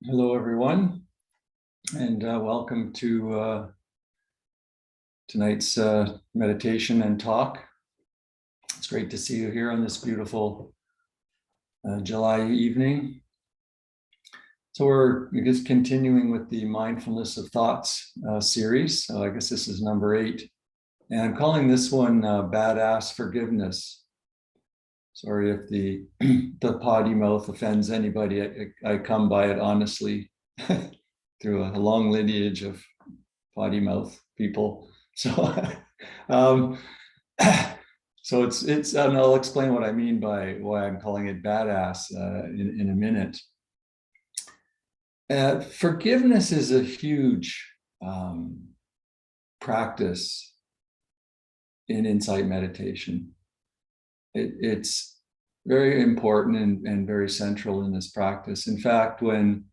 Hello, everyone, and welcome to tonight's meditation and talk. It's great to see you here on this beautiful July evening. So we're just continuing with the Mindfulness of Thoughts series. So I guess this is number 8, and I'm calling this one Badass Forgiveness. Sorry if the potty mouth offends anybody. I come by it honestly through a long lineage of potty mouth people. So, so it's, and I'll explain what I mean by why I'm calling it badass in a minute. Forgiveness is a huge practice in insight meditation. It's very important and very central in this practice. In fact, when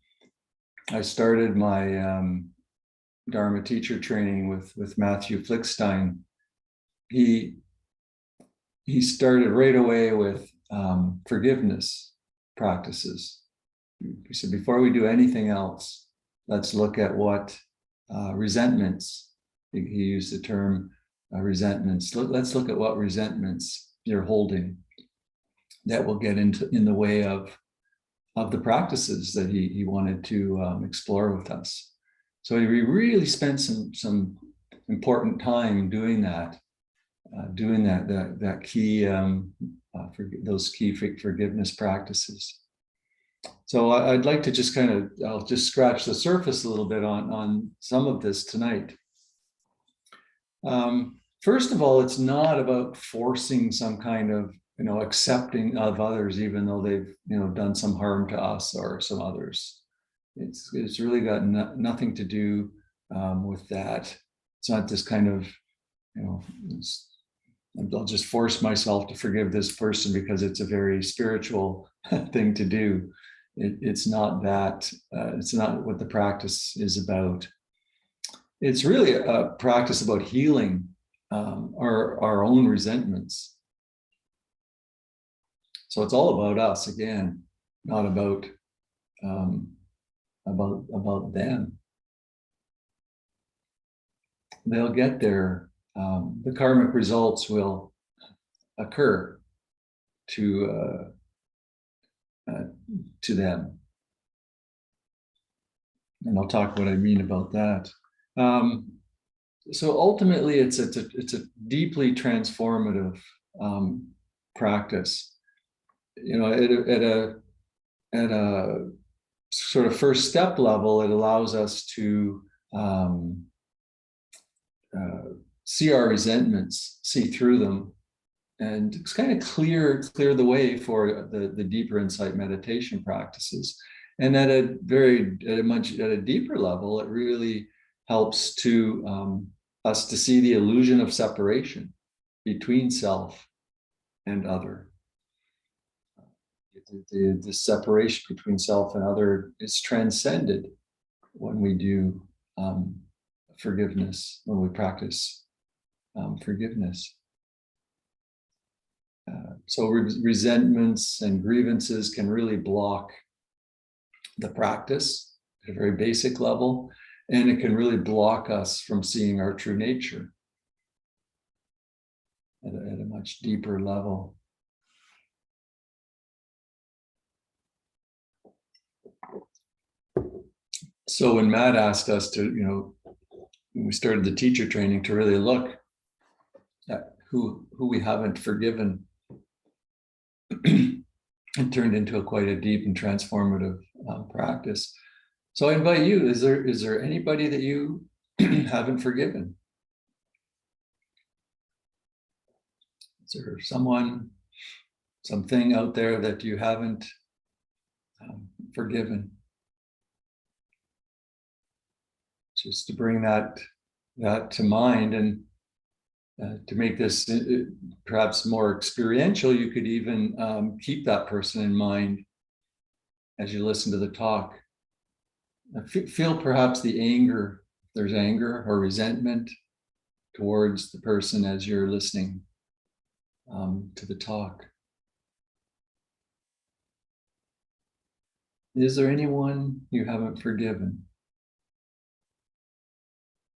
I started my Dharma teacher training with Matthew Flickstein, he started right away with forgiveness practices. He said, before we do anything else, let's look at what resentments, he used the term resentments. Let's look at what resentments you're holding that will get in the way of the practices that he wanted to explore with us. So we really spent some important time doing that key for those key forgiveness practices. So I'd like to just I'll just scratch the surface a little bit on some of this tonight. First of all, it's not about forcing some kind of accepting of others, even though they've done some harm to us or some others. It's really got nothing to do with that. It's not this kind of I'll just force myself to forgive this person because it's a very spiritual thing to do. It's not that. It's not what the practice is about. It's really a practice about healing our own resentments. So it's all about us again, not about them. They'll get there. The karmic results will occur to them, and I'll talk what I mean about that. So ultimately, it's a deeply transformative practice. At a sort of first step level, it allows us to see our resentments, see through them, and it's kind of clear the way for the deeper insight meditation practices. And at a deeper level, it really helps to us to see the illusion of separation between self and other. The separation between self and other is transcended when we do forgiveness, when we practice forgiveness. So resentments and grievances can really block the practice at a very basic level, and it can really block us from seeing our true nature at a much deeper level. So when Matt asked us to, when we started the teacher training, to really look at who we haven't forgiven, it turned into quite a deep and transformative practice. So I invite you, is there anybody that you haven't forgiven? Is there something out there that you haven't forgiven? Just to bring that to mind, and to make this perhaps more experiential, you could even keep that person in mind as you listen to the talk. Feel perhaps the anger, if there's anger or resentment towards the person as you're listening to the talk. Is there anyone you haven't forgiven?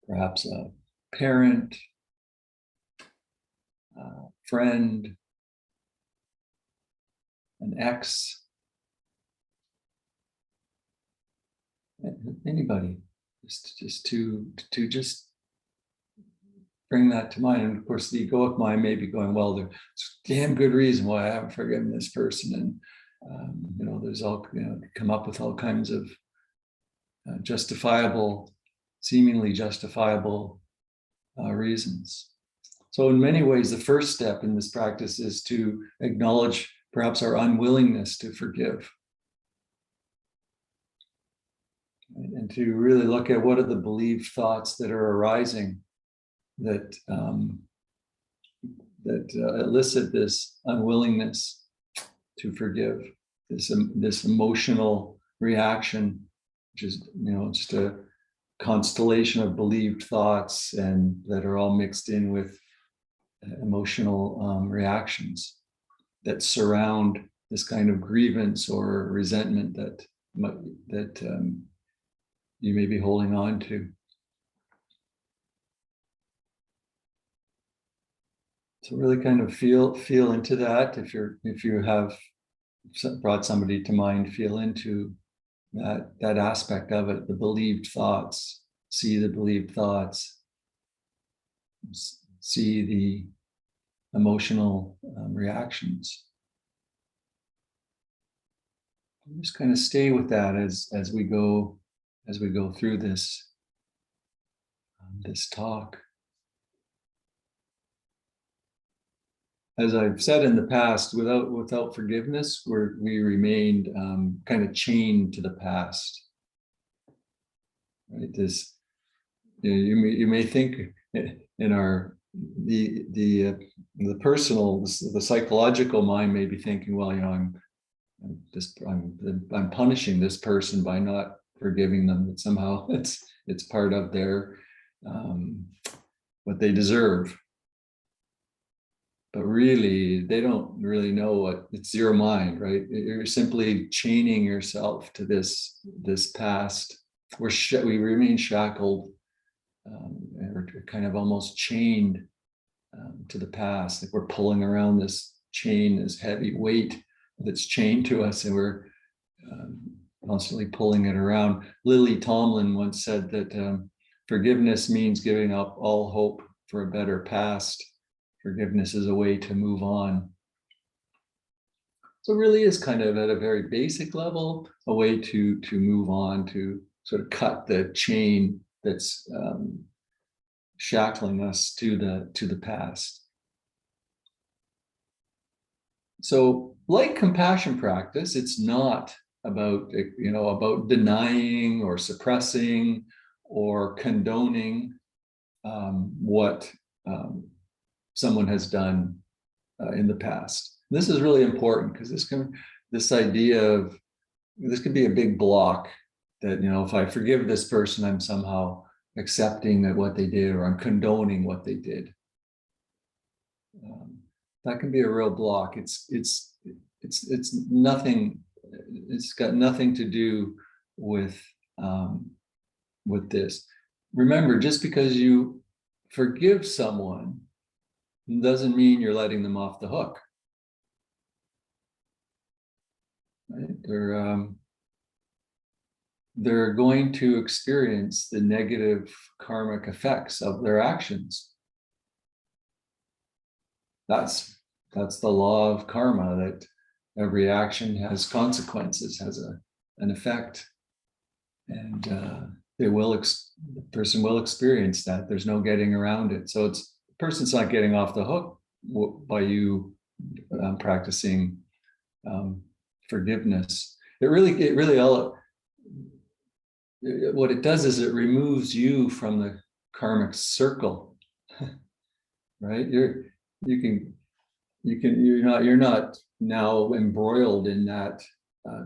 Perhaps a parent, a friend, an ex, anybody. Just to just bring that to mind. And of course, the egoic mind may be going, well, there's a damn good reason why I haven't forgiven this person. And, there's all, come up with all kinds of justifiable, seemingly justifiable reasons. So in many ways, the first step in this practice is to acknowledge perhaps our unwillingness to forgive. And to really look at what are the believed thoughts that are arising that elicit this unwillingness to forgive, this emotional reaction, which is just a constellation of believed thoughts and that are all mixed in with emotional reactions that surround this kind of grievance or resentment that you may be holding on to. So really kind of feel into that. If you have brought somebody to mind, feel into that aspect of it, the believed thoughts, see the believed thoughts, see the emotional reactions. Just kind of stay with that as we go through this talk. As I've said in the past, without forgiveness, we remained kind of chained to the past. Right? This, you may think in our the personal, the psychological mind may be thinking, well, I'm punishing this person by not forgiving them. That somehow it's part of their what they deserve. But really, they don't really know what it's your mind, right? You're simply chaining yourself to this past. We remain shackled, or kind of almost chained to the past. Like we're pulling around this chain, this heavy weight that's chained to us, and we're constantly pulling it around. Lily Tomlin once said that forgiveness means giving up all hope for a better past. Forgiveness is a way to move on. So it really is kind of at a very basic level, a way to move on, to sort of cut the chain that's shackling us to the past. So like compassion practice, it's not about denying or suppressing or condoning what someone has done in the past. This is really important because this idea of this could be a big block that if I forgive this person, I'm somehow accepting that what they did, or I'm condoning what they did. That can be a real block. It's nothing. It's got nothing to do with this. Remember, just because you forgive someone doesn't mean you're letting them off the hook. Right? They're going to experience the negative karmic effects of their actions. That's the law of karma, that every action has consequences, has an effect, and the person will experience that. There's no getting around it. So the person's not getting off the hook by you practicing forgiveness. What it does is it removes you from the karmic circle, right? You're not now embroiled in that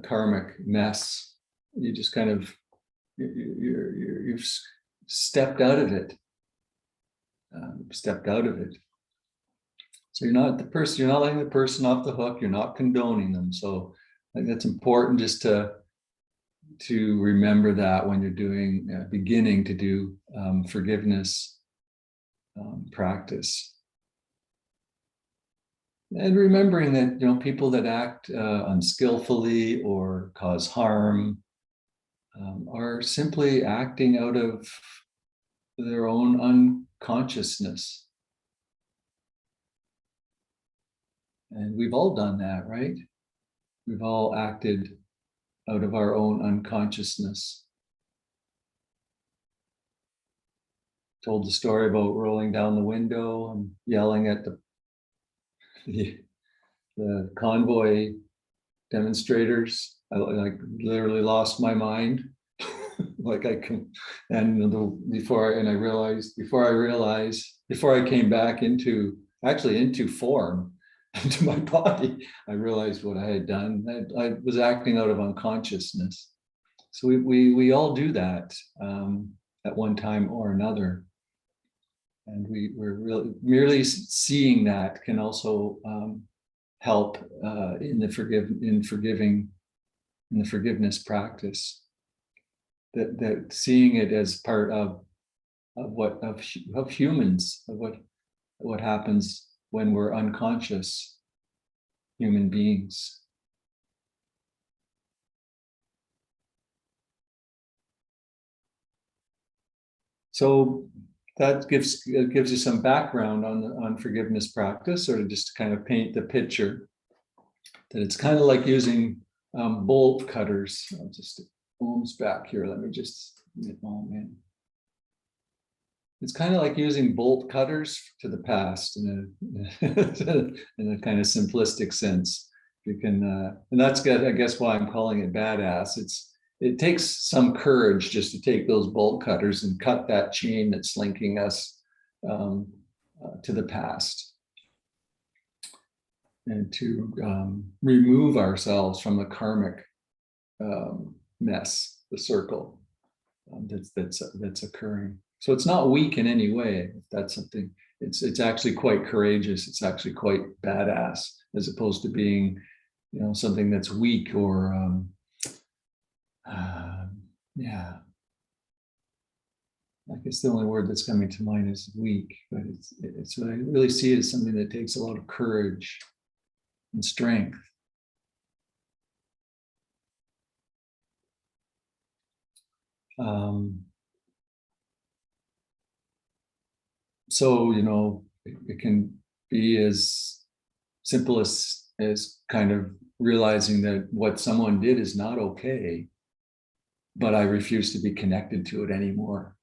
karmic mess. You just kind of you've stepped out of it. So you're not letting the person off the hook. You're not condoning them. So I think that's important, just to to remember that when you're doing, beginning to do forgiveness practice. And remembering that, people that act unskillfully or cause harm are simply acting out of their own unconsciousness. And we've all done that, right? We've all acted out of our own unconsciousness. Told the story about rolling down the window and yelling at the convoy demonstrators. I literally lost my mind. Like I can, and before I came back into form, into my body, I realized what I had done. I was acting out of unconsciousness. So we all do that at one time or another. And we're really merely seeing that can also help in the forgiveness practice. That seeing it as part of humans, of what happens when we're unconscious human beings. So that gives you some background on forgiveness practice, or to just kind of paint the picture that it's kind of like using bolt cutters. I'll just almost back here. Let me just get home in. It's kind of like using bolt cutters to the past in a kind of simplistic sense. You can, and that's good. I guess why I'm calling it badass. It takes some courage just to take those bolt cutters and cut that chain that's linking us to the past, and to remove ourselves from the karmic mess, the circle that's occurring. So it's not weak in any way. If that's something, it's actually quite courageous. It's actually quite badass, as opposed to being, something that's weak or yeah. I guess the only word that's coming to mind is weak, but it's I really see it as something that takes a lot of courage and strength. So, it can be as simple as kind of realizing that what someone did is not okay, but I refuse to be connected to it anymore.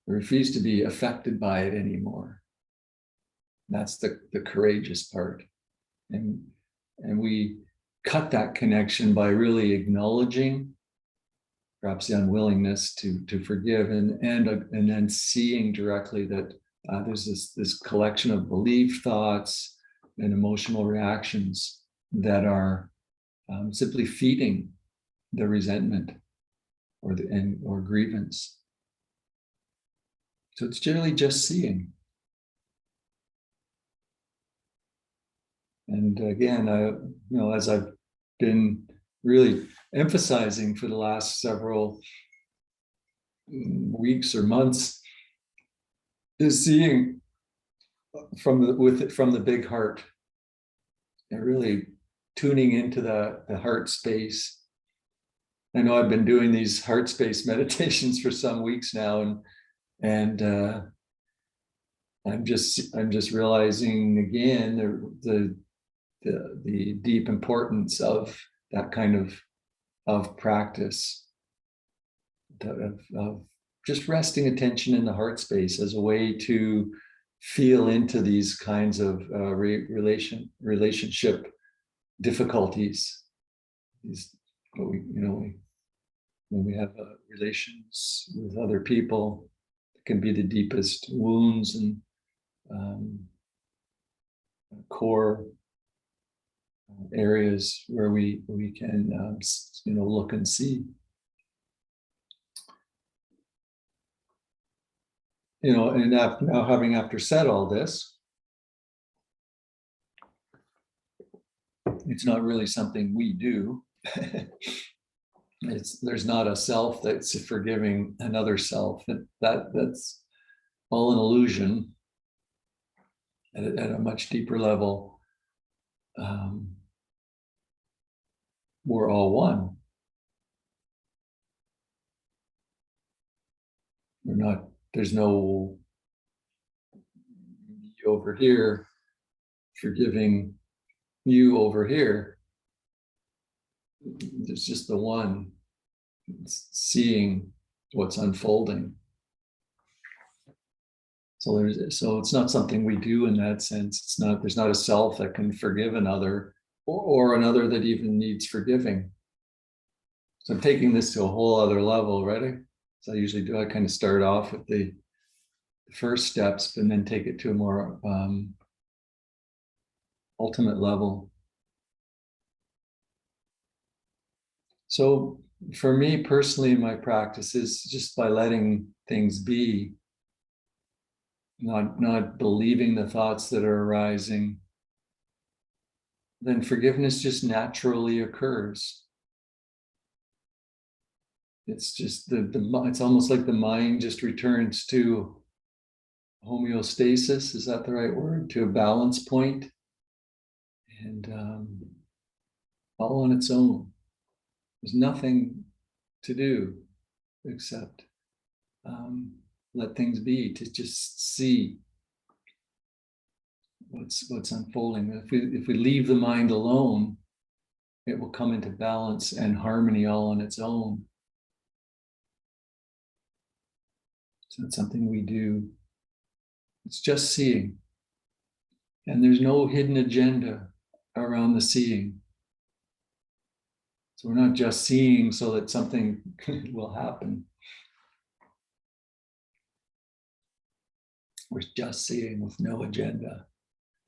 I refuse to be affected by it anymore. That's the courageous part. And we cut that connection by really acknowledging perhaps the unwillingness to forgive, and then seeing directly that there's this collection of belief, thoughts, and emotional reactions that are simply feeding the resentment or grievance. So it's generally just seeing. And again, as I've been really emphasizing for the last several weeks or months, is seeing from the big heart, and really tuning into the heart space. I know I've been doing these heart space meditations for some weeks now, and I'm just realizing again the deep importance of that kind of practice, of just resting attention in the heart space as a way to feel into these kinds of relationship difficulties. When we have relations with other people, it can be the deepest wounds and core areas where we can look and see. And now having said all this, it's not really something we do. there's not a self that's forgiving another self. That's all an illusion at a much deeper level. We're all one. We're not, there's no you over here forgiving you over here. There's just the one seeing what's unfolding. So it's not something we do in that sense. It's not, there's not a self that can forgive another, or another that even needs forgiving. So I'm taking this to a whole other level, right? So I usually do, I kind of start off with the first steps and then take it to a more ultimate level. So for me personally, my practice is just by letting things be, not believing the thoughts that are arising, then forgiveness just naturally occurs. It's just it's almost like the mind just returns to homeostasis. Is that the right word? To a balance point, and all on its own. There's nothing to do except let things be, to just see what's unfolding. If we leave the mind alone, it will come into balance and harmony all on its own. So it's something we do. It's just seeing. And there's no hidden agenda around the seeing. So we're not just seeing so that something will happen. We're just seeing with no agenda.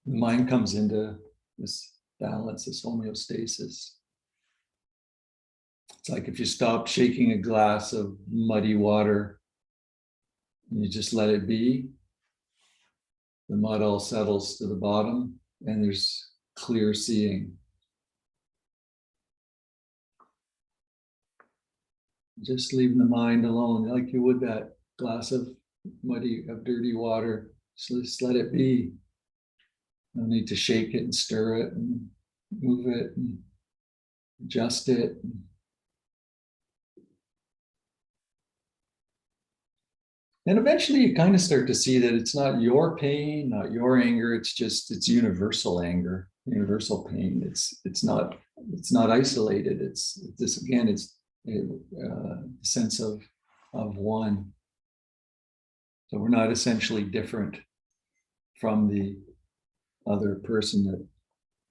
The mind comes into this balance, this homeostasis. It's like if you stop shaking a glass of muddy water and you just let it be, the mud all settles to the bottom and there's clear seeing. Just leaving the mind alone, like you would that glass of dirty water. Just let it be. No need to shake it and stir it and move it and adjust it. And eventually you kind of start to see that it's not your pain, not your anger, it's universal anger, universal pain. It's not isolated. It's this again, it's a sense of one. So we're not essentially different from the other person, that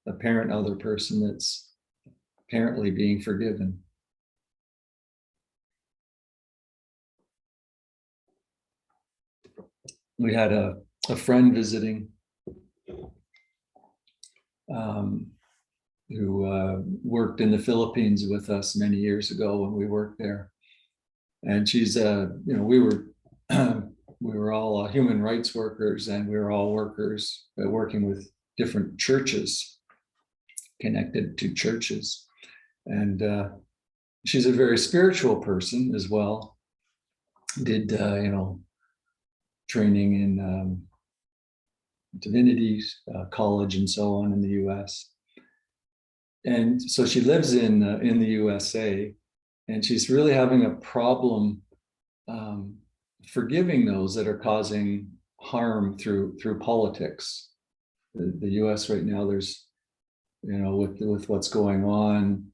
apparent other person that's apparently being forgiven. We had a friend visiting who worked in the Philippines with us many years ago when we worked there. And she's, we were all human rights workers, and we were all workers working with different churches, connected to churches. And she's a very spiritual person as well. Did, training in divinity college and so on in the US. And so she lives in the USA, and she's really having a problem forgiving those that are causing harm through politics. The US right now, there's, with what's going on,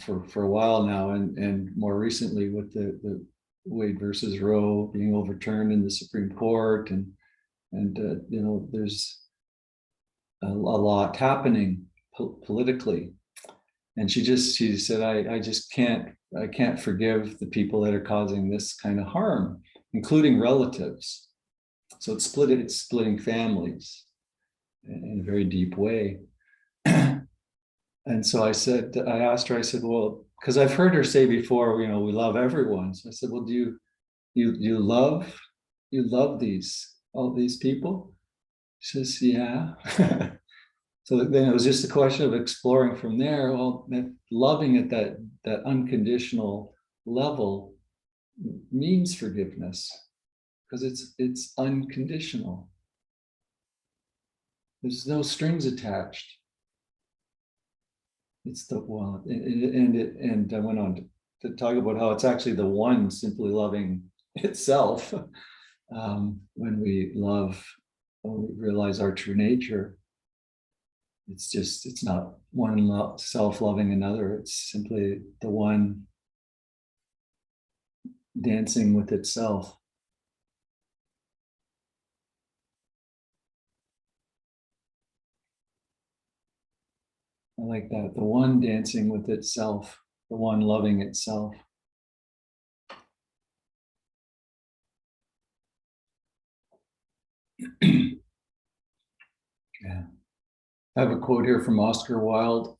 for a while now, and more recently with the Wade versus Roe being overturned in the Supreme Court, and there's a lot happening politically. And she said, I just can't forgive the people that are causing this kind of harm, including relatives. So it's splitting families in a very deep way. And so I asked her, I said, well, because I've heard her say before, we love everyone. So I said, well, do you love all these people? She says, yeah. So then it was just a question of exploring from there. Well, loving at that unconditional level means forgiveness because it's unconditional. There's no strings attached. It's the one, and I went on to talk about how it's actually the one simply loving itself. When we love, when we realize our true nature, it's not one self-loving another. It's simply the one dancing with itself. I like that. The one dancing with itself, the one loving itself. Yeah. I have a quote here from Oscar Wilde.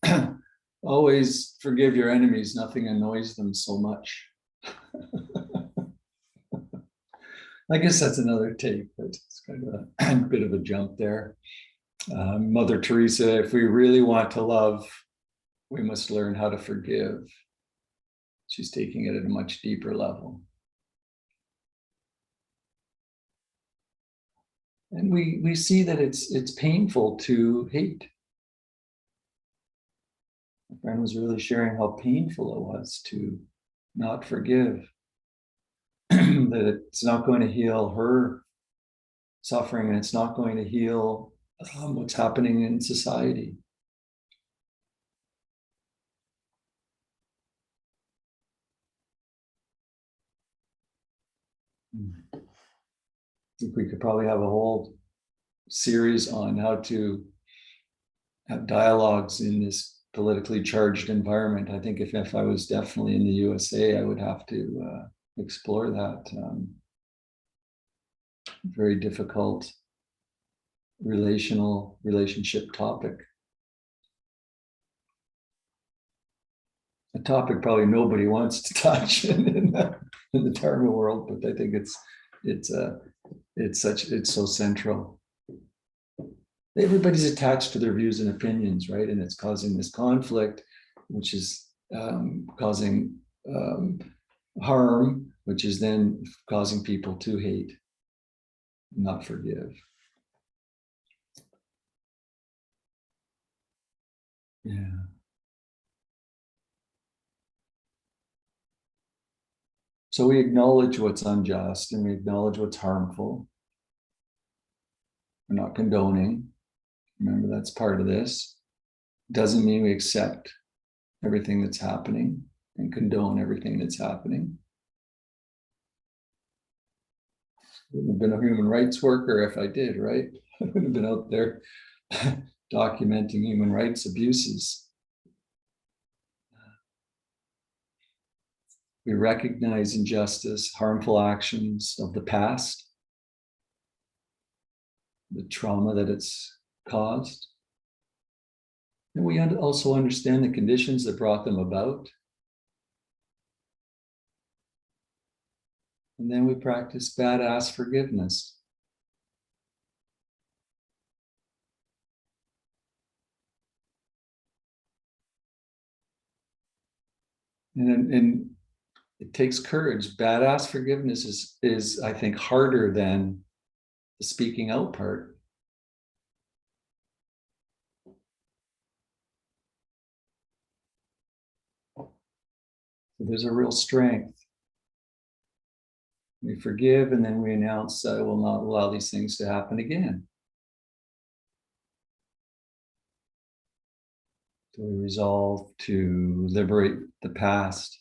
Always forgive your enemies, nothing annoys them so much. I guess that's another take, but it's kind of a bit of a jump there. Mother Teresa, if we really want to love, we must learn how to forgive. She's taking it at a much deeper level. And we see that it's painful to hate. My friend was really sharing how painful it was to not forgive, that it's not going to heal her suffering and it's not going to heal what's happening in society. I think we could probably have a whole series on how to have dialogues in this politically charged environment. I think if I was definitely in the USA, I would have to explore that very difficult relationship topic. A topic probably nobody wants to touch in the Dharma world, but I think it's so central. Everybody's attached to their views and opinions, right? And it's causing this conflict, which is causing harm, which is then causing people to hate, not forgive. Yeah. So we acknowledge what's unjust and we acknowledge what's harmful. We're not condoning. Remember, that's part of this. Doesn't mean we accept everything that's happening and condone everything that's happening. I wouldn't have been a human rights worker if I did, right? I wouldn't have been out there documenting human rights abuses. We recognize injustice, harmful actions of the past, the trauma that it's caused. And we also understand the conditions that brought them about. And then we practice badass forgiveness. And it takes courage. Badass forgiveness is I think, harder than the speaking out part. So there's a real strength. We forgive and then we announce, I will not allow these things to happen again. So we resolve to liberate the past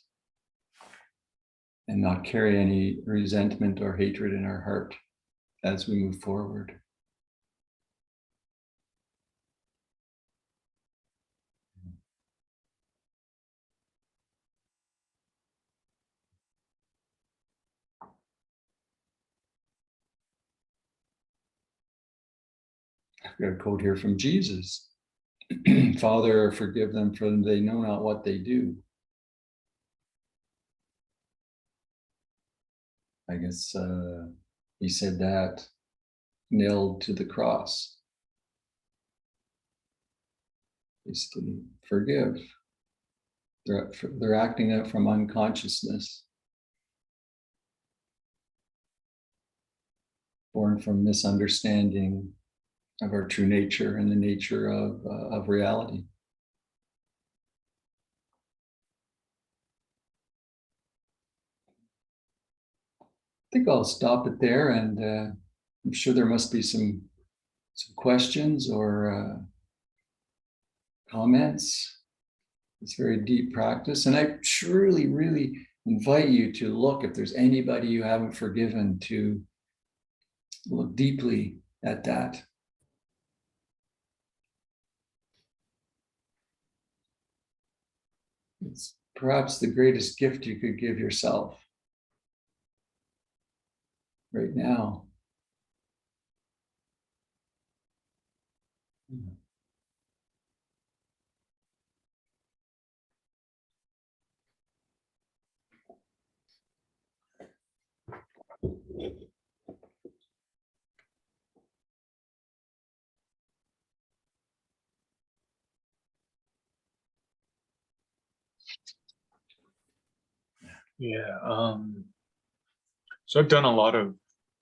and not carry any resentment or hatred in our heart as we move forward. I've got a quote here from Jesus. Father, forgive them, for they know not what they do. I guess he said that nailed to the cross. basically forgive. They're acting out from unconsciousness, born from misunderstanding of our true nature and the nature of reality. I think I'll stop it there, and I'm sure there must be some questions or comments. It's very deep practice, and I truly, really invite you to look, if there's anybody you haven't forgiven, to look deeply at that. It's perhaps the greatest gift you could give yourself right now. Yeah. So I've done a lot of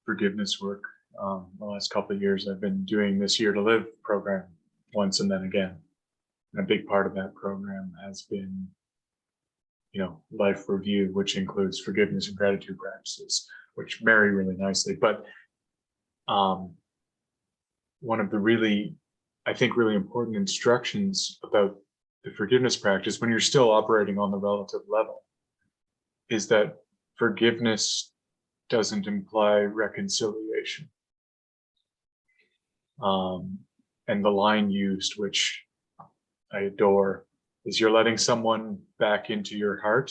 forgiveness work. The last couple of years, I've been doing this Year to Live program once and then again. And a big part of that program has been, life review, which includes forgiveness and gratitude practices, which marry really nicely. But one of the really important instructions about the forgiveness practice, when you're still operating on the relative level, is that forgiveness doesn't imply reconciliation. And the line used, which I adore, is you're letting someone back into your heart,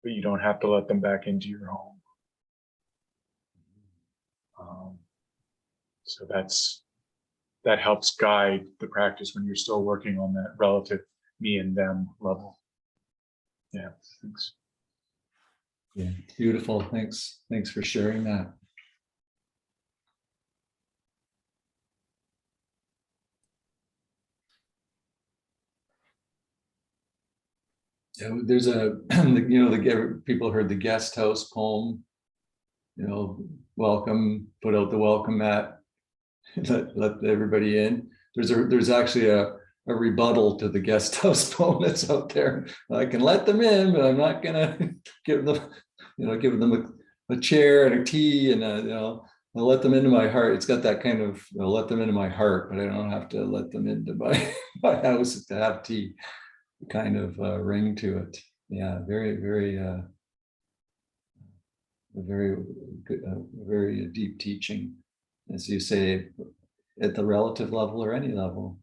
but you don't have to let them back into your home. So that helps guide the practice when you're still working on that relative me and them level. Yeah, thanks. Yeah, beautiful. Thanks for sharing that. Yeah, there's a the people heard the guest house poem, welcome, put out the welcome mat, let everybody in. There's actually a rebuttal to the guest house poem that's out there. I can let them in, but I'm not gonna give them a chair and a tea, and I'll let them into my heart. It's got that kind of let them into my heart, but I don't have to let them into my house to have tea kind of ring to it. Yeah, very, very very good, very deep teaching, as you say, at the relative level or any level.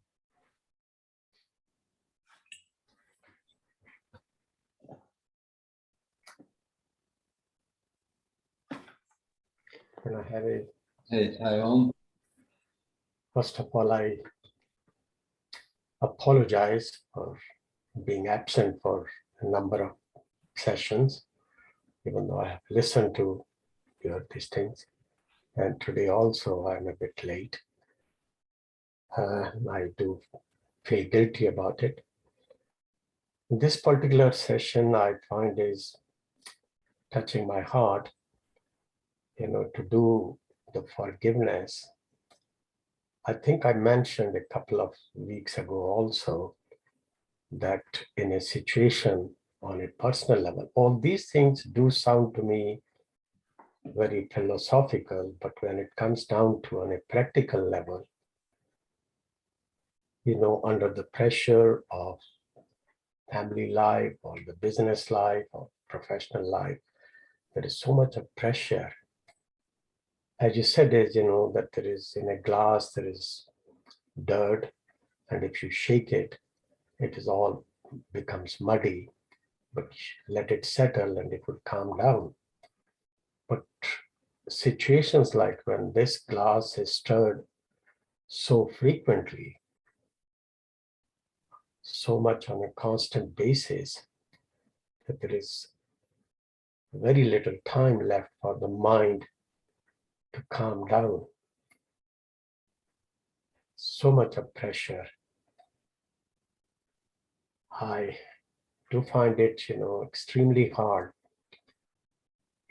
Can I have it? Hey, hi, Om. First of all, I apologize for being absent for a number of sessions, even though I have listened to these things. And today also I'm a bit late. I do feel guilty about it. This particular session I find is touching my heart, to do the forgiveness. I think I mentioned a couple of weeks ago also that in a situation on a personal level, all these things do sound to me very philosophical, but when it comes down to on a practical level, under the pressure of family life or the business life or professional life, there is so much of pressure. As you said, that there is in a glass, there is dirt, and if you shake it, it is all becomes muddy, but let it settle and it will calm down. But situations like when this glass is stirred so frequently, so much on a constant basis, that there is very little time left for the mind to calm down. So much of pressure. I do find it, extremely hard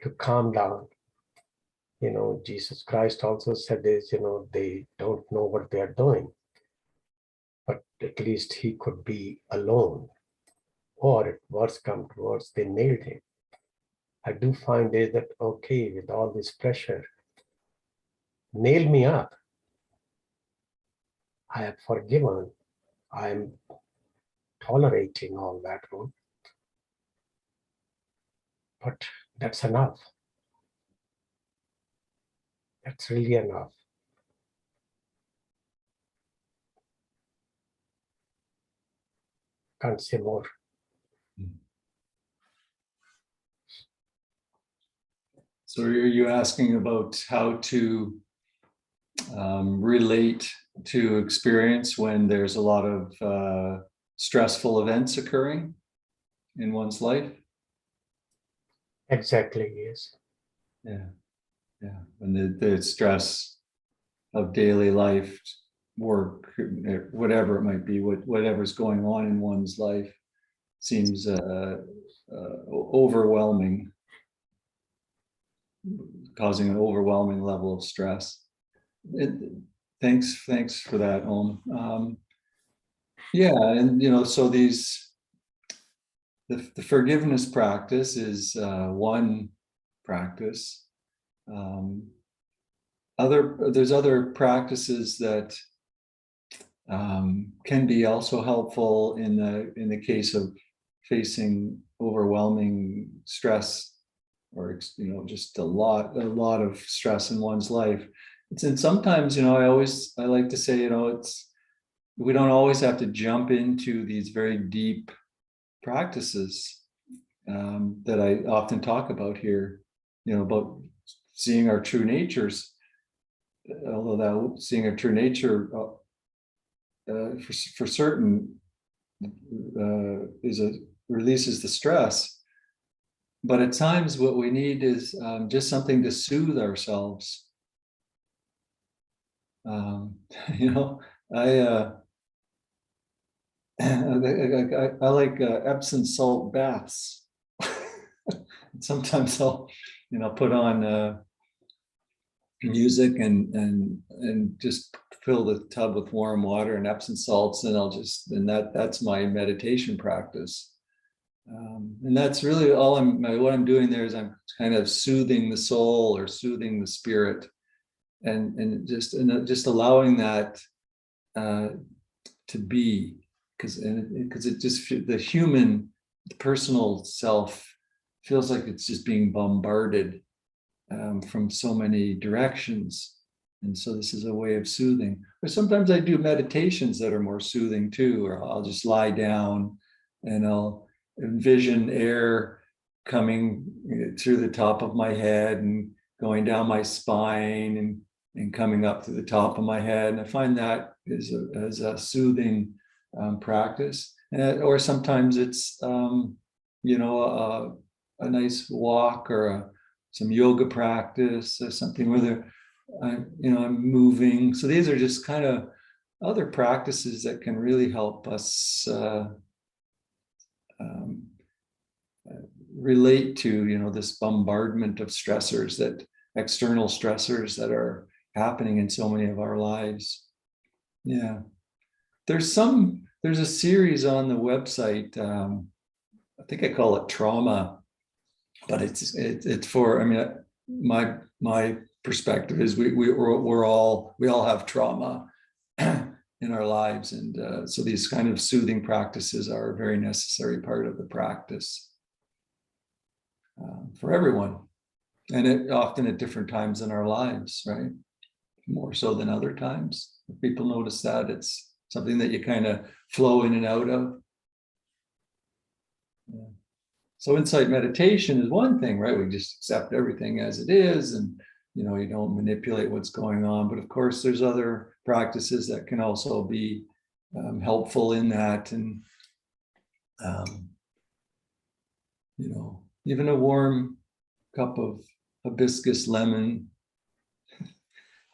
to calm down. Jesus Christ also said this, they don't know what they are doing, but at least he could be alone. Or if worse come to worse, they nailed him. I do find is that, okay, with all this pressure, nail me up. I have forgiven. I'm tolerating all that one. But that's enough. That's really enough. Can't say more. So are you asking about how to relate to experience when there's a lot of stressful events occurring in one's life? Exactly, yes. Yeah. And the stress of daily life, work, whatever it might be, whatever's going on in one's life seems overwhelming, causing an overwhelming level of stress. Thanks for that, Om. Yeah, and so the forgiveness practice is one practice. There's other practices that can be also helpful in the case of facing overwhelming stress, or just a lot of stress in one's life. And sometimes I like to say we don't always have to jump into these very deep practices that I often talk about here, about seeing our true natures. Although that seeing our true nature for certain releases the stress, but at times what we need is just something to soothe ourselves. I I like Epsom salt baths. Sometimes I'll put on music and just fill the tub with warm water and Epsom salts, and that's my meditation practice. And that's really all what I'm doing there is I'm kind of soothing the soul or soothing the spirit, and just allowing that to be, because it just the personal self feels like it's just being bombarded from so many directions. And so this is a way of soothing. But sometimes I do meditations that are more soothing too, or I'll just lie down and I'll envision air coming through the top of my head and going down my spine and coming up to the top of my head. And I find that is a soothing practice. Or sometimes it's, a nice walk or some yoga practice or something where I'm moving. So these are just kind of other practices that can really help us relate to this bombardment of external stressors that are happening in so many of our lives. Yeah, there's a series on the website. I think I call it trauma, but it's for, my perspective is we all have trauma in our lives, and so these kind of soothing practices are a very necessary part of the practice for everyone, and often at different times in our lives, right? More so than other times. If people notice that it's something that you kind of flow in and out of. Yeah. So insight meditation is one thing, right? We just accept everything as it is, and you don't manipulate what's going on. But of course, there's other practices that can also be helpful in that, and even a warm cup of hibiscus lemon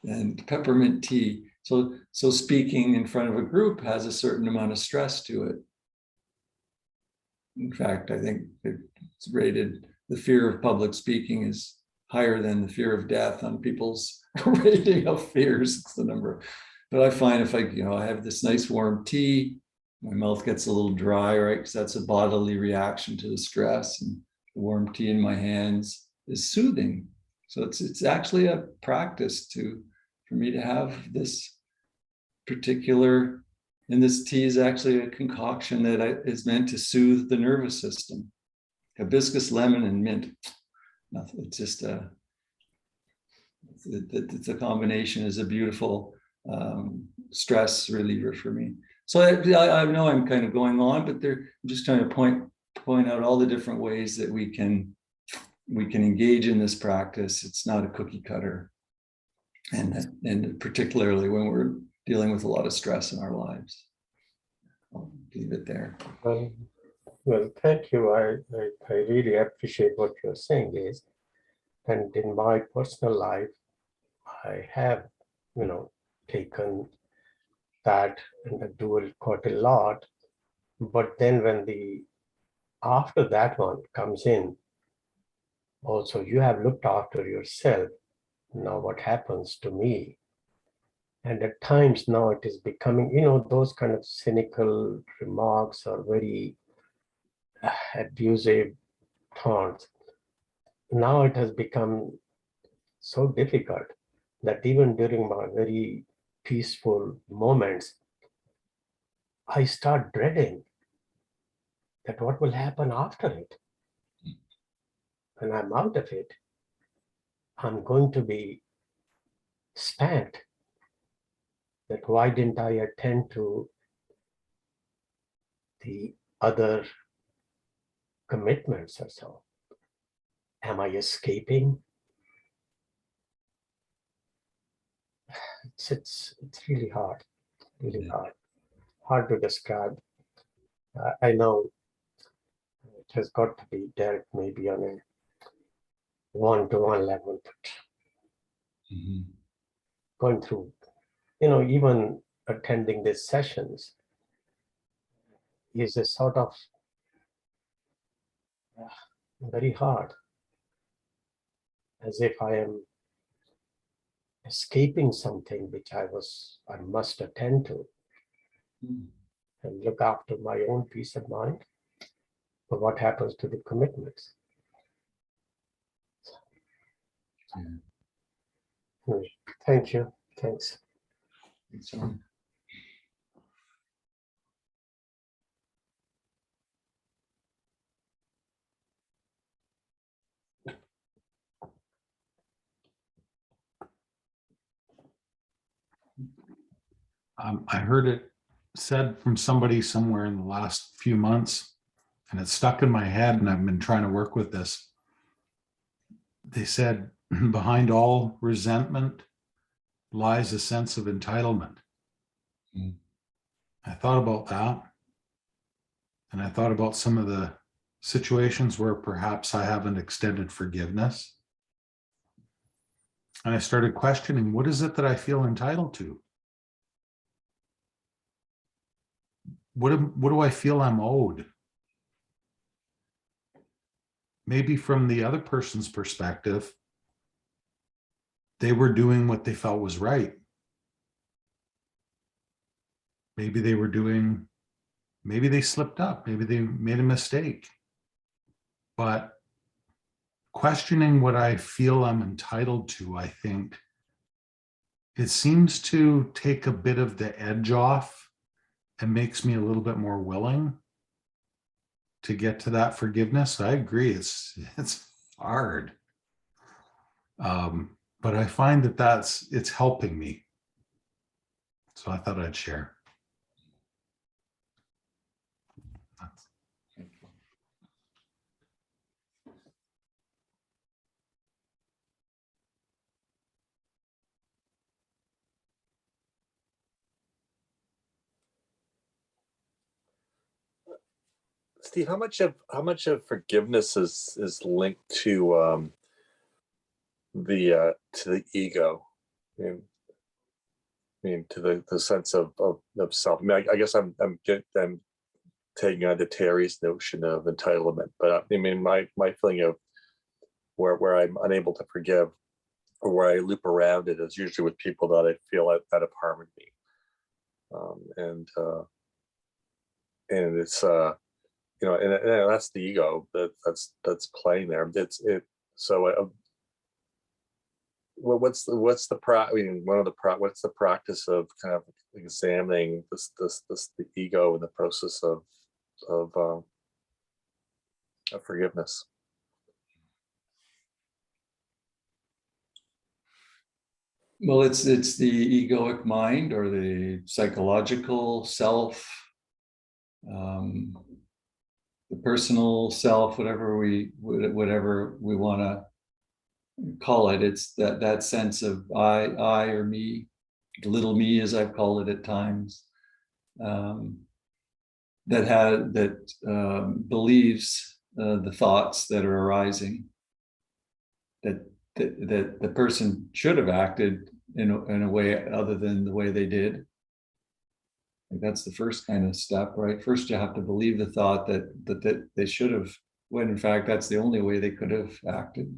and peppermint tea. So speaking in front of a group has a certain amount of stress to it. In fact, I think it's rated, the fear of public speaking is higher than the fear of death on people's rating of fears. It's the number. But I find if I have this nice warm tea, my mouth gets a little dry, right? Because that's a bodily reaction to the stress, and the warm tea in my hands is soothing. So it's actually a practice for me to have this particular, and this tea is actually a concoction that is meant to soothe the nervous system. Hibiscus, lemon, and mint. Nothing. It's just the combination is a beautiful stress reliever for me. So I know I'm kind of going on, but I'm just trying to point out all the different ways that we can engage in this practice. It's not a cookie cutter, and particularly when we're dealing with a lot of stress in our lives. I'll leave it there. Well, thank you. I really appreciate what you're saying is, and in my personal life, I have, taken that and I do it quite a lot. But then when after that one comes in, also you have looked after yourself. Now what happens to me? And at times now it is becoming, those kind of cynical remarks or very abusive taunts. Now it has become so difficult that even during my very peaceful moments, I start dreading that what will happen after it. When I'm out of it, I'm going to be spanked. That why didn't I attend to the other commitments or so? Am I escaping? It's really hard, really hard to describe. I know it has got to be dealt maybe on a one-to-one level, but going through, even attending these sessions is a sort of very hard, as if I am escaping something which I must attend to and look after my own peace of mind. But what happens to the commitments? Thank you. Thanks. Thanks, John. I heard it said from somebody somewhere in the last few months, and it stuck in my head, and I've been trying to work with this. They said, behind all resentment lies a sense of entitlement. I thought about that, and I thought about some of the situations where perhaps I haven't extended forgiveness. And I started questioning, what is it that I feel entitled to? What do I feel I'm owed? Maybe from the other person's perspective, they were doing what they felt was right. Maybe they slipped up. Maybe they made a mistake. But questioning what I feel I'm entitled to, I think, it seems to take a bit of the edge off and makes me a little bit more willing to get to that forgiveness. I agree, it's hard. But I find that it's helping me. So I thought I'd share. Steve, how much of forgiveness is linked to the ego? I mean to the sense of self. I mean, I guess I'm taking on to Terry's notion of entitlement. But I mean, my feeling of where I'm unable to forgive, or where I loop around it, is usually with people that I feel that have harmed me. And it's and that's the ego that's playing there. So what's the what's the practice of kind of examining the ego in the process of forgiveness? Well, it's the egoic mind, or the psychological self, the personal self, whatever we want to call it. It's that sense of I or me, little me, as I've called it at times, that believes the thoughts that are arising, that the person should have acted in a way other than the way they did. Like, that's the first kind of step, right? First, you have to believe the thought that they should have, when in fact that's the only way they could have acted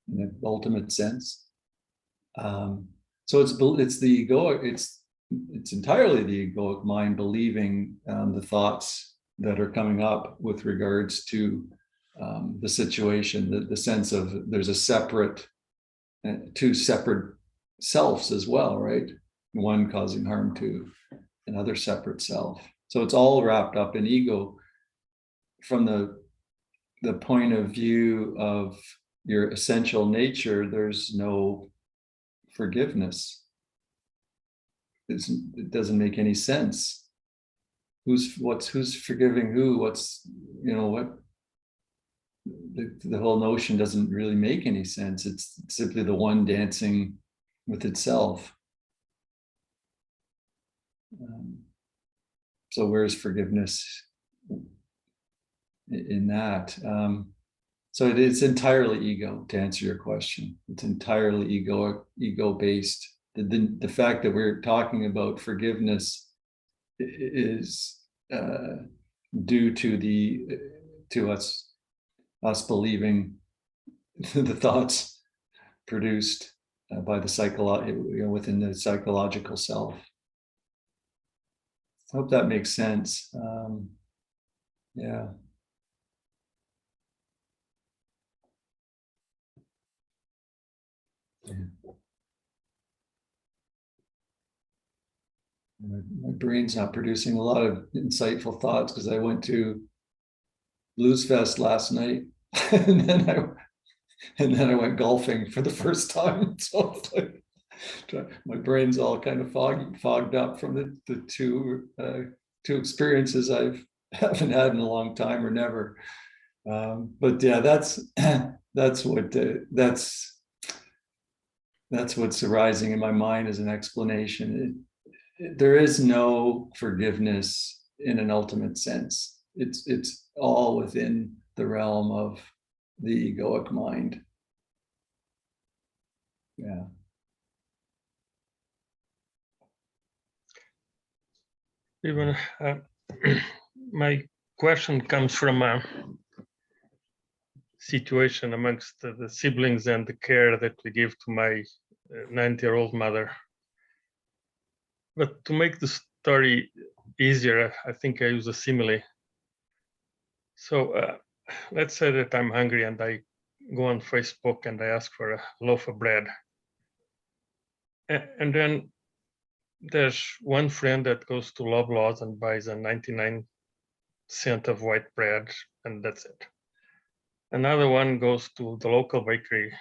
in the ultimate sense. So it's the egoic, it's entirely the egoic mind believing the thoughts that are coming up with regards to the situation, the sense of there's a separate, two separate selves as well, right? One causing harm to another separate self. So it's all wrapped up in ego. From the point of view of your essential nature, there's no forgiveness. It doesn't make any sense. Who's forgiving who? What the whole notion doesn't really make any sense. It's simply the one dancing with itself. So where's forgiveness in that? So it's entirely ego, to answer your question. It's entirely ego-based. The fact that we're talking about forgiveness is due to us believing the thoughts produced by the within the psychological self. I hope that makes sense. Yeah. My brain's not producing a lot of insightful thoughts because I went to Blues Fest last night, and then I went golfing for the first time. So it's like, my brain's all kind of fogged up from the two experiences I haven't had in a long time or never. But yeah, that's what's arising in my mind as an explanation. There is no forgiveness in an ultimate sense. It's all within the realm of the egoic mind. Yeah. Even my question comes from a situation amongst the siblings and the care that we give to my 90-year-old mother. But to make the story easier, I think I use a simile. So let's say that I'm hungry and I go on Facebook and I ask for a loaf of bread. And then there's one friend that goes to Loblaws and buys a 99-cent of white bread, and that's it. Another one goes to the local bakery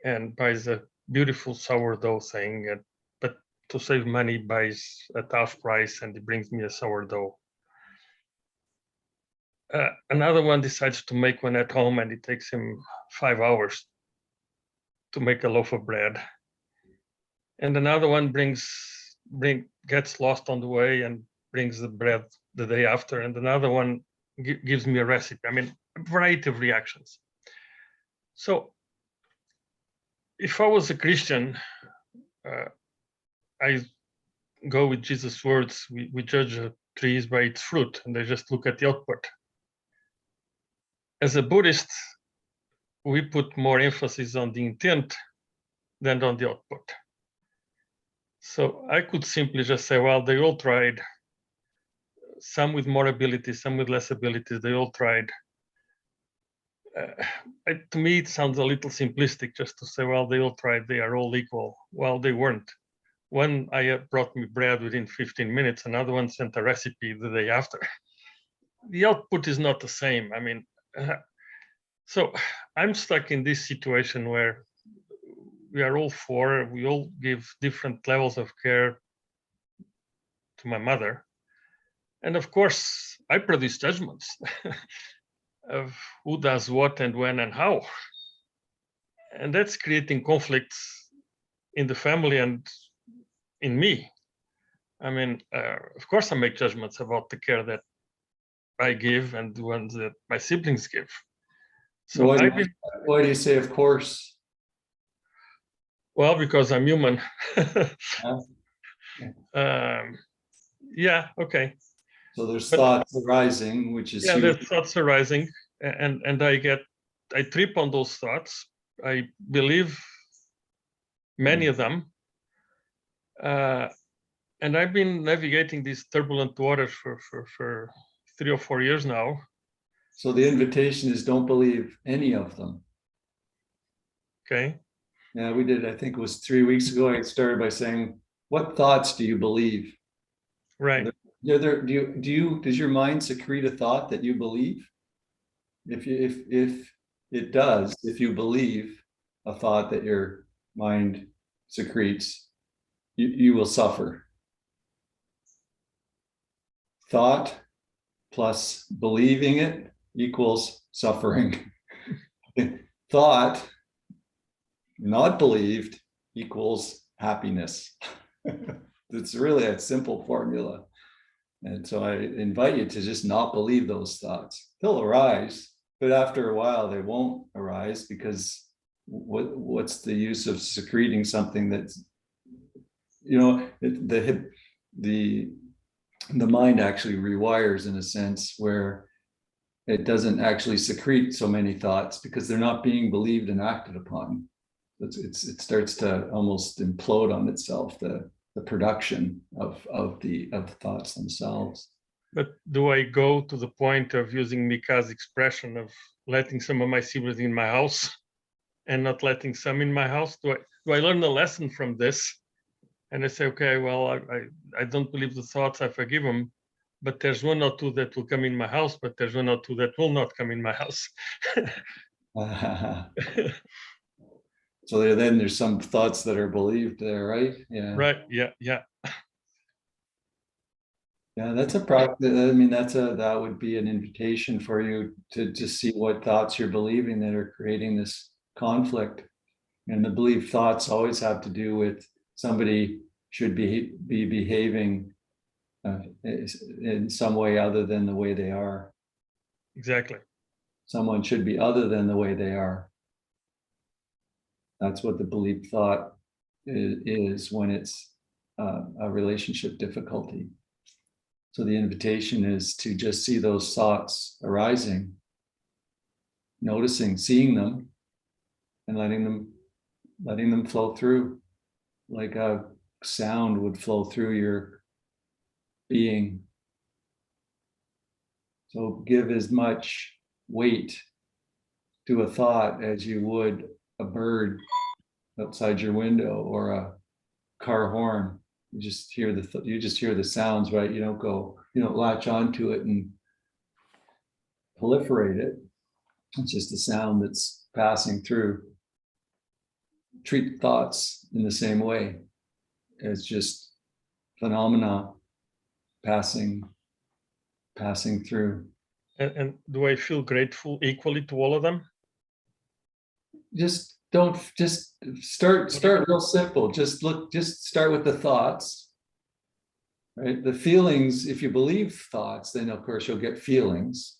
and buys a beautiful sourdough thing, but to save money buys at half price and he brings me a sourdough. Another one decides to make one at home and it takes him 5 hours to make a loaf of bread. And another one gets lost on the way and brings the bread the day after. And another one gives me a recipe. I mean, a variety of reactions. So if I was a Christian, I go with Jesus' words. We judge a tree is by its fruit, and they just look at the output. As a Buddhist, we put more emphasis on the intent than on the output. So I could simply just say, well, they all tried. Some with more abilities, some with less abilities, they all tried. To me, it sounds a little simplistic just to say, well, they all tried, they are all equal. Well, they weren't. One brought me bread within 15 minutes, another one sent a recipe the day after. The output is not the same. I mean, so I'm stuck in this situation where we are all four, we all give different levels of care to my mother. And of course, I produce judgments of who does what and when and how. And that's creating conflicts in the family and in me. I mean, of course, I make judgments about the care that I give and the ones that my siblings give. So why do you say, of course? Well, because I'm human. Yeah. Yeah, okay. So there's thoughts arising, which is yeah, there's thoughts arising, and I trip on those thoughts. I believe many of them, and I've been navigating these turbulent waters for 3 or 4 years now. So the invitation is don't believe any of them. Okay. Yeah, we did. I think it was 3 weeks ago. I started by saying, "What thoughts do you believe?" Right. Does your mind secrete a thought that you believe? If it does, if you believe a thought that your mind secretes, you will suffer. Thought plus believing it equals suffering. Thought not believed equals happiness. It's really a simple formula. And so I invite you to just not believe those thoughts. They'll arise, but after a while they won't arise, because what's the use of secreting something that's, the mind actually rewires in a sense where it doesn't actually secrete so many thoughts because they're not being believed and acted upon. It starts to almost implode on itself, the production of the thoughts themselves. But do I go to the point of using Mika's expression of letting some of my siblings in my house and not letting some in my house? Do I learn a lesson from this? And I say, okay, well, I don't believe the thoughts, I forgive them, but there's 1 or 2 that will come in my house, but there's 1 or 2 that will not come in my house. So then there's some thoughts that are believed there, right? Yeah. Right. Yeah. Yeah, that's a practice. I mean, that would be an invitation for you to see what thoughts you're believing that are creating this conflict. And the believed thoughts always have to do with somebody should be behaving in some way other than the way they are. Exactly. Someone should be other than the way they are. That's what the believed thought is when it's a relationship difficulty. So the invitation is to just see those thoughts arising, noticing, seeing them, and letting them flow through, like a sound would flow through your being. So give as much weight to a thought as you would a bird outside your window or a car horn. You just hear the sounds, right? You don't latch onto it and proliferate it. It's just a sound that's passing through. Treat thoughts in the same way. It's just phenomena passing through. And do I feel grateful equally to all of them? Just start real simple. Just start with the thoughts, right? The feelings, if you believe thoughts, then of course you'll get feelings,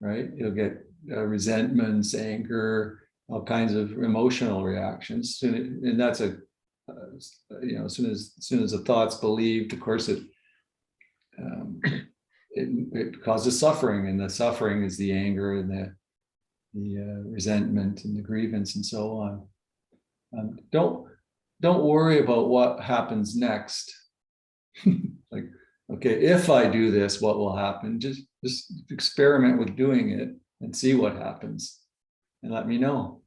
right? You'll get resentments, anger, all kinds of emotional reactions. And that's as soon as the thought's believed, of course, it causes suffering, and the suffering is the anger and the resentment and the grievance and so on. Don't worry about what happens next. Like, okay, if I do this, what will happen? Just experiment with doing it and see what happens, and let me know.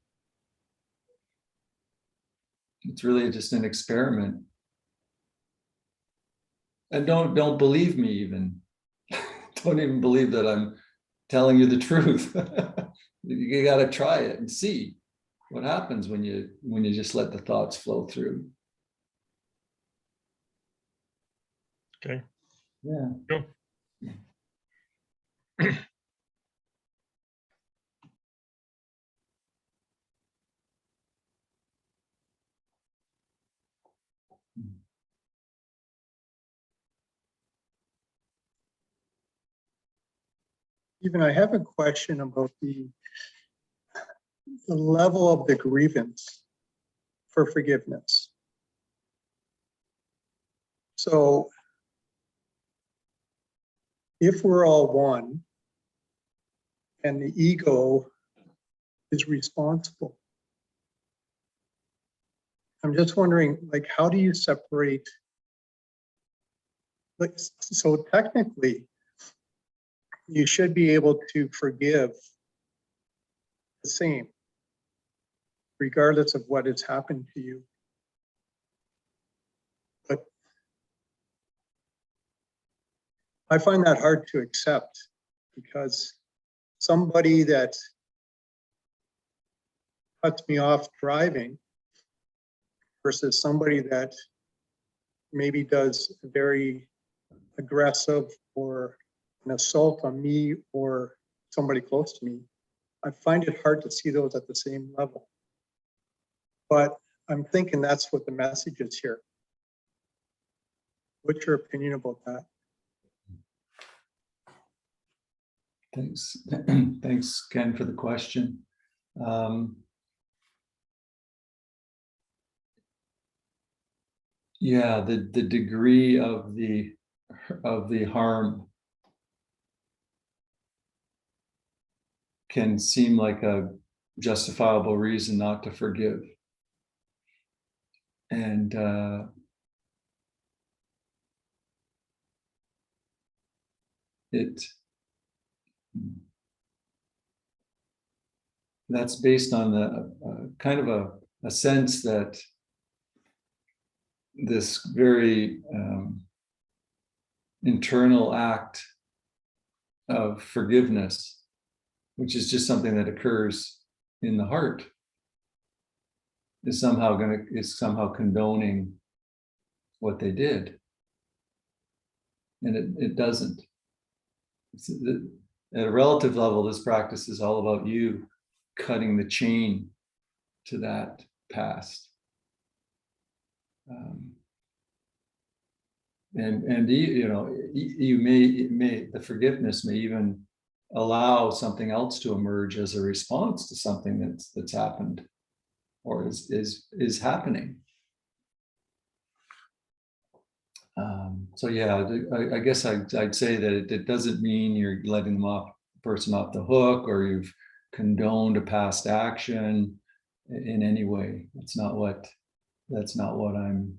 It's really just an experiment. And don't believe me even. Don't even believe that I'm telling you the truth. You got to try it and see what happens when you just let the thoughts flow through. Okay. Yeah. Sure. Even I have a question about the level of the grievance for forgiveness. So if we're all one and the ego is responsible, I'm just wondering, like, how do you separate? Like, so technically, you should be able to forgive the same, regardless of what has happened to you. But I find that hard to accept, because somebody that cuts me off driving versus somebody that maybe does a very aggressive or an assault on me or somebody close to me, I find it hard to see those at the same level. But I'm thinking that's what the message is here. What's your opinion about that? Thanks. Thanks, Ken, for the question. Yeah, the degree of the harm can seem like a justifiable reason not to forgive. And that's based on the kind of a sense that this very internal act of forgiveness, which is just something that occurs in the heart, is somehow condoning what they did, and it doesn't. At a relative level, this practice is all about you cutting the chain to that past. And you know, the forgiveness may even allow something else to emerge as a response to something that's happened or is happening. So yeah, I guess I'd say that it doesn't mean you're letting the person off the hook, or you've condoned a past action in any way. That's not what I'm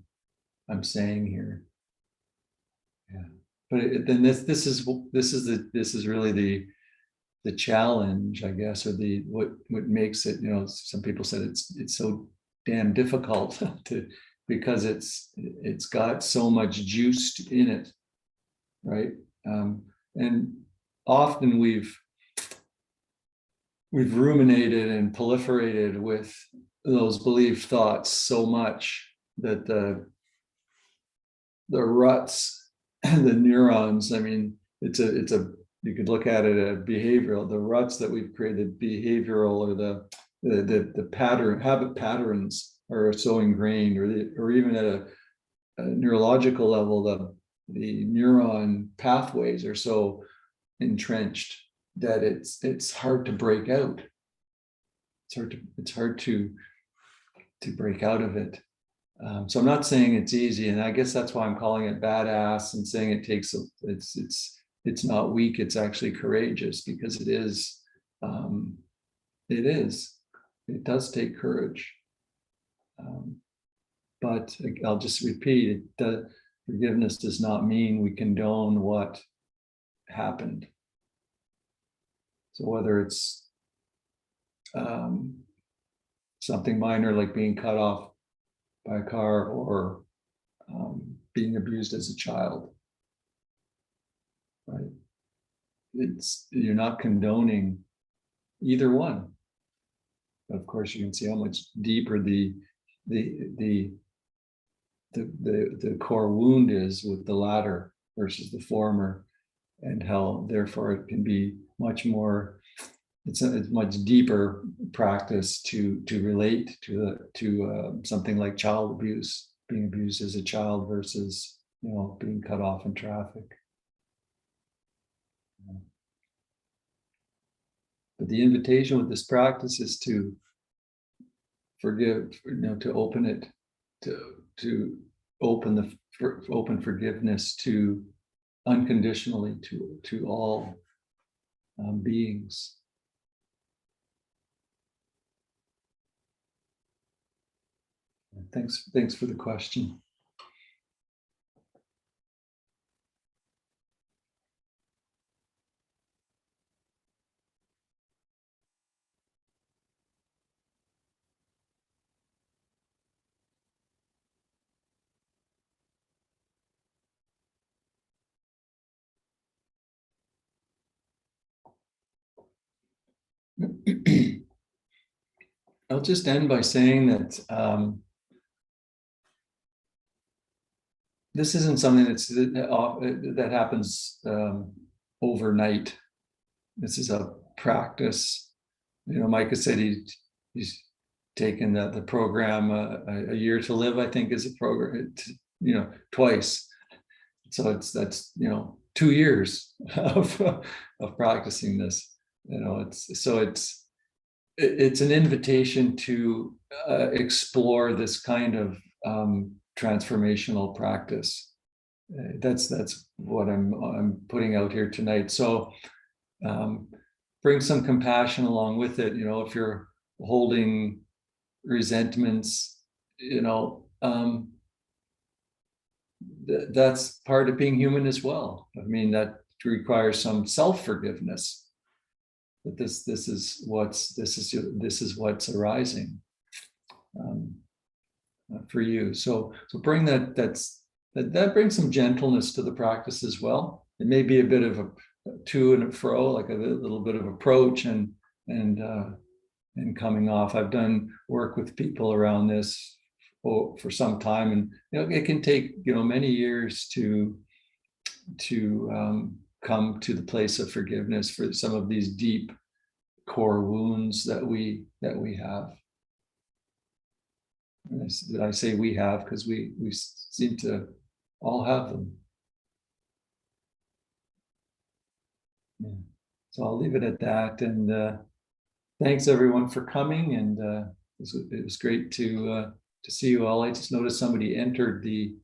saying here. Yeah, but then this is really the challenge, I guess, or what makes it, you know, some people said it's so damn difficult because it's got so much juice in it, right? And often we've ruminated and proliferated with those believed thoughts so much that the ruts and the neurons, I mean, it's a you could look at it at behavioral, the ruts that we've created, behavioral, or the habit patterns are so ingrained, or even at a neurological level, the neuron pathways are so entrenched that it's hard to break out. It's hard to break out of it. So I'm not saying it's easy, and I guess that's why I'm calling it badass and saying it takes it's not weak, it's actually courageous, because it is. It does take courage. But I'll just repeat it. Forgiveness does not mean we condone what happened. So whether it's something minor like being cut off by a car, or being abused as a child, right? You're not condoning either one. Of course, you can see how much deeper the core wound is with the latter versus the former, and how therefore it can be much more. It's a much deeper practice to relate to something like child abuse, being abused as a child versus being cut off in traffic. But the invitation with this practice is to forgive, to open it, to open forgiveness to unconditionally to all beings. Thanks for the question. I'll just end by saying that this isn't something that happens overnight. This is a practice. Micah said he's taken the program a year to live, I think, is a program, twice. So that's 2 years of practicing this. It's an invitation to explore this kind of transformational practice. That's what I'm putting out here tonight. So bring some compassion along with it. If you're holding resentments, that's part of being human as well. I mean, that requires some self-forgiveness. That this is what's arising for you. So bring that brings some gentleness to the practice as well. It may be a bit of a to and fro, like a little bit of approach and coming off. I've done work with people around this for some time, and it can take many years to come to the place of forgiveness for some of these deep core wounds that we have. And I say we have because we seem to all have them. Yeah. So I'll leave it at that, and thanks everyone for coming, and it was great to see you all. I just noticed somebody entered the